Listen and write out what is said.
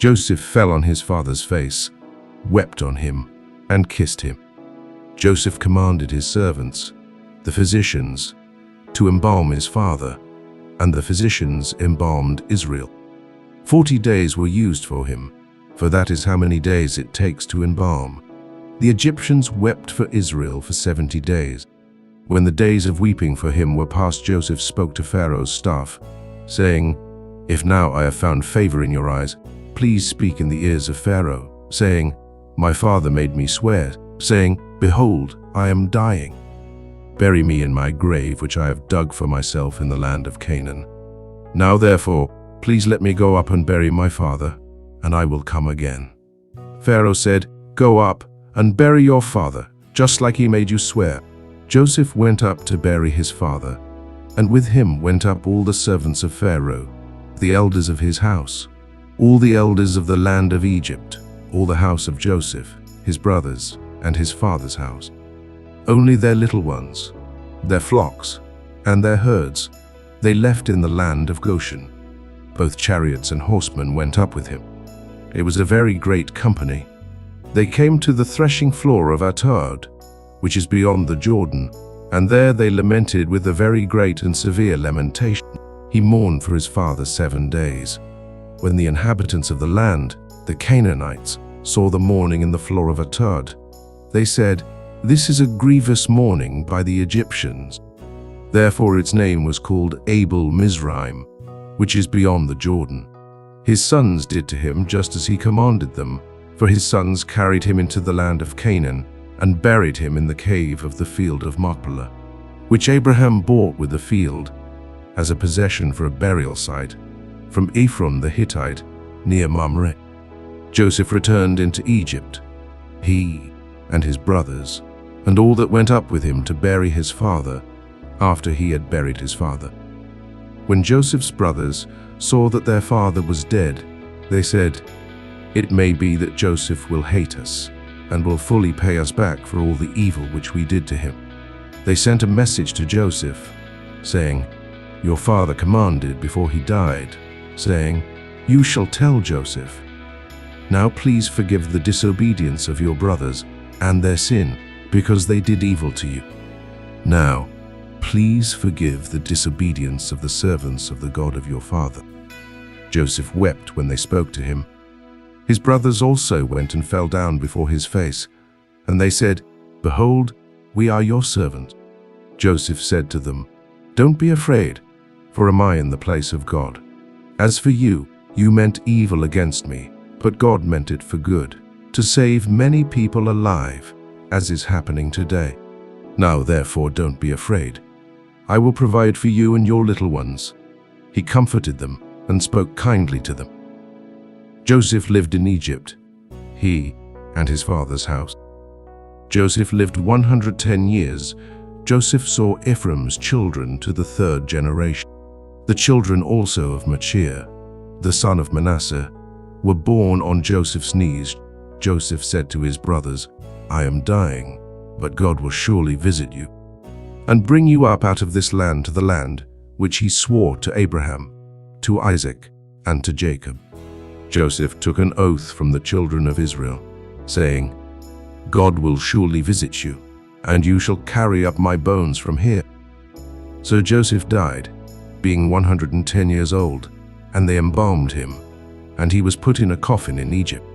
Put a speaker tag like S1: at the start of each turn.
S1: Joseph fell on his father's face, wept on him, and kissed him. Joseph commanded his servants, the physicians, to embalm his father, and the physicians embalmed Israel. 40 days were used for him, for that is how many days it takes to embalm. The Egyptians wept for Israel for 70 days. When the days of weeping for him were past, Joseph spoke to Pharaoh's staff, saying, "If now I have found favor in your eyes, please speak in the ears of Pharaoh, saying, My father made me swear, saying, Behold, I am dying. Bury me in my grave which I have dug for myself in the land of Canaan. Now therefore, please let me go up and bury my father, and I will come again." Pharaoh said, "Go up and bury your father, just like he made you swear." Joseph went up to bury his father, and with him went up all the servants of Pharaoh, the elders of his house, all the elders of the land of Egypt, all the house of Joseph, his brothers, and his father's house. Only their little ones, their flocks, and their herds, they left in the land of Goshen. Both chariots and horsemen went up with him. It was a very great company. They came to the threshing floor of Atad, which is beyond the Jordan, and there they lamented with a very great and severe lamentation. He mourned for his father 7 days. When the inhabitants of the land, the Canaanites, saw the mourning in the floor of Atad, they said, "This is a grievous mourning by the Egyptians." Therefore its name was called Abel Mizraim, which is beyond the Jordan. His sons did to him just as he commanded them, for his sons carried him into the land of Canaan and buried him in the cave of the field of Machpelah, which Abraham bought with the field as a possession for a burial site from Ephron the Hittite near Mamre. Joseph returned into Egypt, he and his brothers, and all that went up with him to bury his father after he had buried his father. When Joseph's brothers saw that their father was dead, they said, "It may be that Joseph will hate us and will fully pay us back for all the evil which we did to him." They sent a message to Joseph, saying, "Your father commanded before he died, saying, 'You shall tell Joseph, now please forgive the disobedience of your brothers and their sin, because they did evil to you. Now, please forgive the disobedience of the servants of the God of your father.'" Joseph wept when they spoke to him. His brothers also went and fell down before his face, and they said, "Behold, we are your servants." Joseph said to them, "Don't be afraid, for am I in the place of God? As for you, you meant evil against me, but God meant it for good, to save many people alive, as is happening today. Now therefore don't be afraid. I will provide for you and your little ones." He comforted them and spoke kindly to them. Joseph lived in Egypt, he and his father's house. Joseph lived 110 years. Joseph saw Ephraim's children to the 3rd generation. The children also of Machir, the son of Manasseh, were born on Joseph's knees. Joseph said to his brothers, "I am dying, but God will surely visit you and bring you up out of this land to the land which he swore to Abraham, to Isaac, and to Jacob." Joseph took an oath from the children of Israel, saying, "God will surely visit you, and you shall carry up my bones from here." So Joseph died, being 110 years old, and they embalmed him, and he was put in a coffin in Egypt.